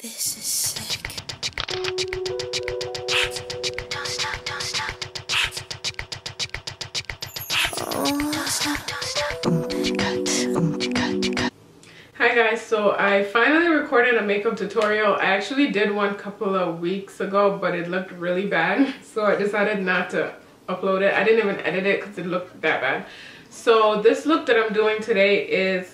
This is sick. Don't stop, don't stop. Don't stop, don't stop. Hi guys, so I finally recorded a makeup tutorial. I actually did one a couple of weeks ago, but it looked really bad, so I decided not to upload it. I didn't even edit it because it looked that bad. So this look that I'm doing today is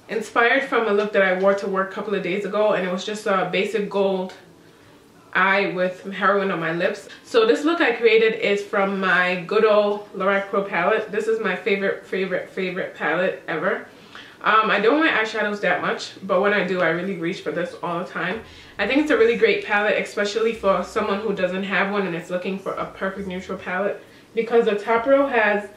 inspired from a look that I wore to work a couple of days ago, and it was just a basic gold eye with heroine on my lips. So this look I created is from my good old Lorac Pro palette. This is my favorite palette ever. I don't wear eyeshadows that much, but when I do, I really reach for this all the time. I think it's a really great palette, especially for someone who doesn't have one and is looking for a perfect neutral palette, because the top row has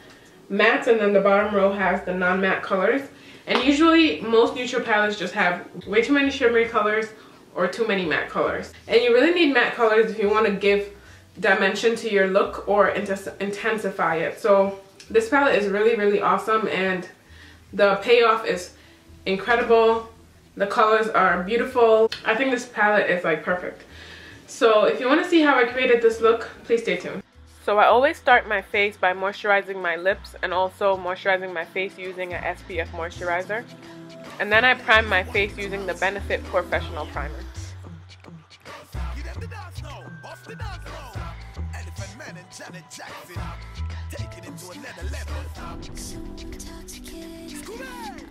mattes and then the bottom row has the non-matte colors. And usually most neutral palettes just have way too many shimmery colors or too many matte colors. And you really need matte colors if you want to give dimension to your look or intensify it. So this palette is really awesome, and the payoff is incredible. The colors are beautiful. I think this palette is like perfect. So if you want to see how I created this look, please stay tuned. So I always start my face by moisturizing my lips and also moisturizing my face using an SPF moisturizer. And then I prime my face using the Benefit Porefessional primer.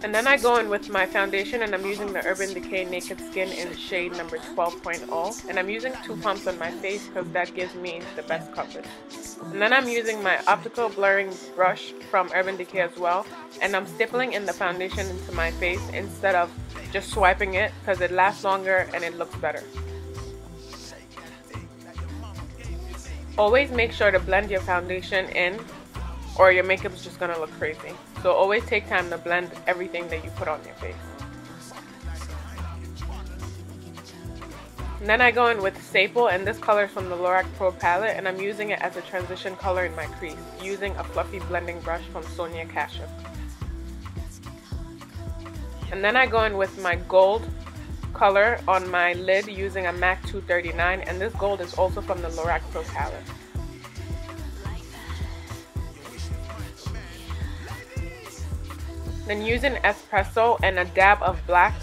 And then I go in with my foundation, and I'm using the Urban Decay Naked Skin in shade number 12.0. And I'm using 2 pumps on my face because that gives me the best coverage. And then I'm using my Optical blurring brush from Urban Decay as well. And I'm stippling in the foundation into my face instead of just swiping it, because it lasts longer and it looks better. Always make sure to blend your foundation in, or your makeup is just going to look crazy. So always take time to blend everything that you put on your face. And then I go in with Staple, and this color is from the Lorac Pro palette, and I'm using it as a transition color in my crease, using a fluffy blending brush from Sonia Kashuk. And then I go in with my gold color on my lid using a MAC 239, and this gold is also from the Lorac Pro palette. Then using Espresso and a dab of black,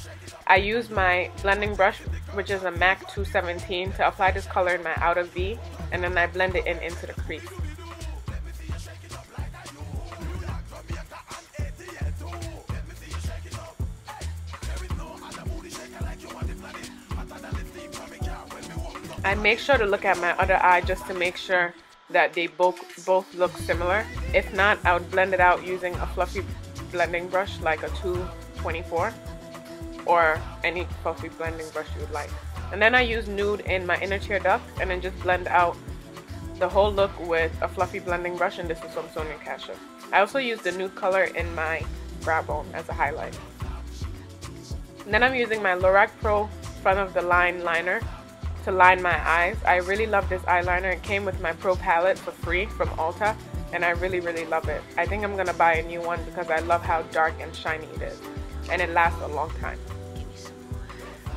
I use my blending brush, which is a MAC 217, to apply this color in my outer V, and then I blend it in into the crease. I make sure to look at my other eye just to make sure that they both look similar. If not, I would blend it out using a fluffy blending brush like a 224 or any fluffy blending brush you would like. And then I use nude in my inner tear duct, and then just blend out the whole look with a fluffy blending brush, and this is from Sonia Kashuk. I also use the nude color in my brow bone as a highlight. And then I'm using my Lorac Pro front of the line liner to line my eyes. I really love this eyeliner. It came with my Pro palette for free from Ulta, and I really love it. I think I'm gonna buy a new one because I love how dark and shiny it is, and it lasts a long time.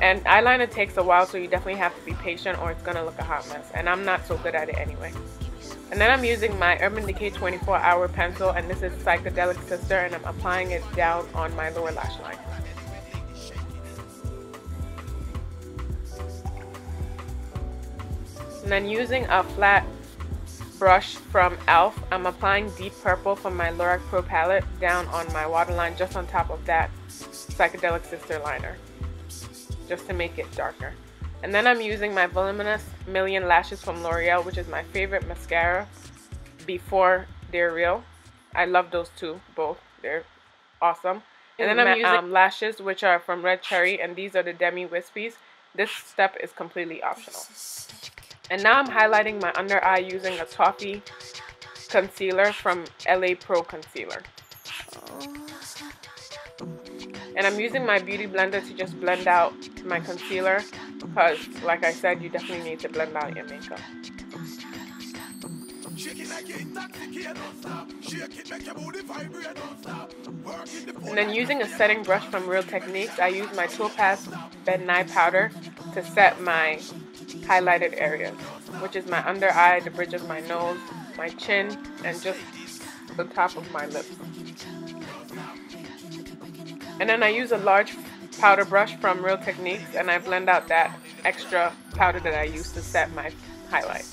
And eyeliner takes a while, so you definitely have to be patient or it's gonna look a hot mess, and I'm not so good at it anyway. And then I'm using my Urban Decay 24-hour pencil, and this is Psychedelic Sister, and I'm applying it down on my lower lash line. And then using a flat brush from e.l.f., I'm applying Deep Purple from my Lorac Pro palette down on my waterline, just on top of that Psychedelic Sister liner, just to make it darker. And then I'm using my Voluminous Million Lashes from L'Oreal, which is my favorite mascara before they're real. I love those two, both. They're awesome. And then I'm using lashes, which are from Red Cherry, and these are the Demi Wispies. This step is completely optional. And now I'm highlighting my under eye using a Toffee concealer from LA Pro Concealer. And I'm using my beauty blender to just blend out my concealer, because like I said, you definitely need to blend out your makeup. And then using a setting brush from Real Techniques, I use my Topaz Benign powder to set my highlighted areas, which is my under eye, the bridge of my nose, my chin, and just the top of my lips. And then I use a large powder brush from Real Techniques and I blend out that extra powder that I use to set my highlight.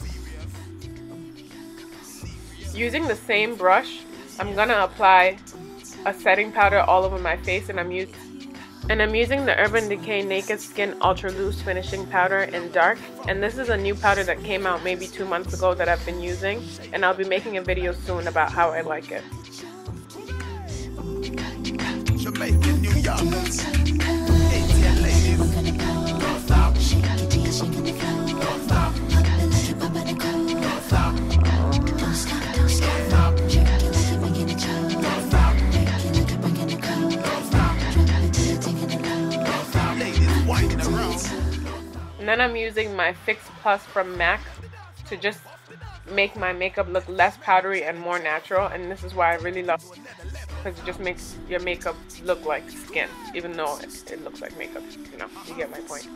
Using the same brush, I'm gonna apply a setting powder all over my face, and I'm using the Urban Decay Naked Skin Ultra Loose Finishing Powder in dark. And this is a new powder that came out maybe 2 months ago that I've been using, and I'll be making a video soon about how I like it. And then I'm using my Fix Plus from MAC to just make my makeup look less powdery and more natural. And this is why I really love it, because it just makes your makeup look like skin, even though it looks like makeup. You know, you get my point.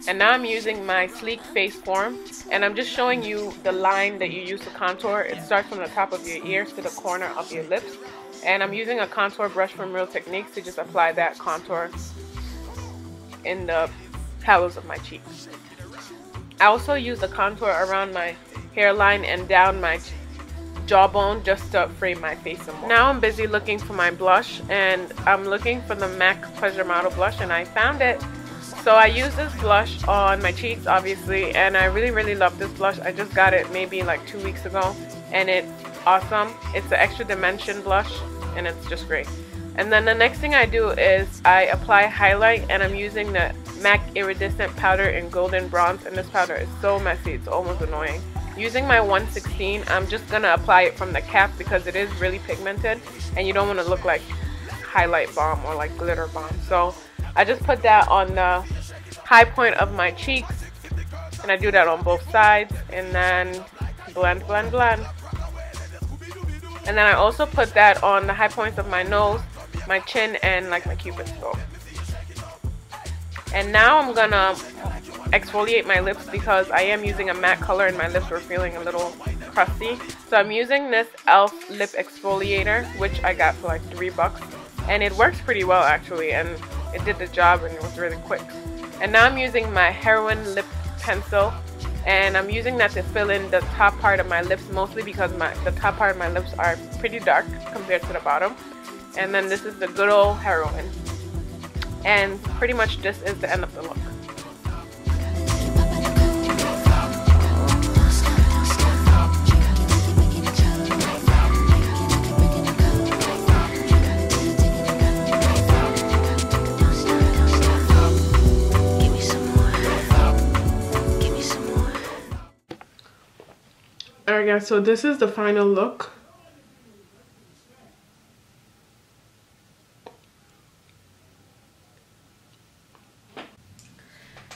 And now I'm using my Sleek Face Form, and I'm just showing you the line that you use to contour. It starts from the top of your ears to the corner of your lips. And I'm using a contour brush from Real Techniques to just apply that contour in the hollows of my cheeks. I also use the contour around my hairline and down my jawbone just to frame my face some more. Now I'm busy looking for my blush, and I'm looking for the MAC Pleasure Model blush, and I found it. So I use this blush on my cheeks, obviously, and I really love this blush. I just got it maybe like 2 weeks ago, and it's awesome. It's an extra dimension blush, and it's just great. And then the next thing I do is I apply highlight, and I'm using the MAC Iridescent powder in Golden Bronze, and this powder is so messy, it's almost annoying. Using my 116, I'm just going to apply it from the cap because it is really pigmented, and you don't want to look like highlight bomb or like glitter bomb. So I just put that on the high point of my cheeks, and I do that on both sides, and then blend. And then I also put that on the high points of my nose, my chin, and like my cupid's bow. And now I'm gonna exfoliate my lips because I am using a matte color and my lips were feeling a little crusty. So I'm using this e.l.f. Lip Exfoliator, which I got for like $3, and it works pretty well actually, and it did the job and it was really quick. And now I'm using my Heroine Lip Pencil, and I'm using that to fill in the top part of my lips, mostly because the top part of my lips are pretty dark compared to the bottom. And then this is the good old Heroine. And pretty much this is the end of the look. Alright guys, so this is the final look.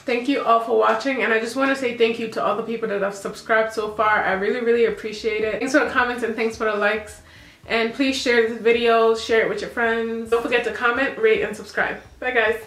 Thank you all for watching, and I just want to say thank you to all the people that have subscribed so far. I really appreciate it. Thanks for the comments and thanks for the likes. And please share this video, share it with your friends. Don't forget to comment, rate, and subscribe. Bye guys.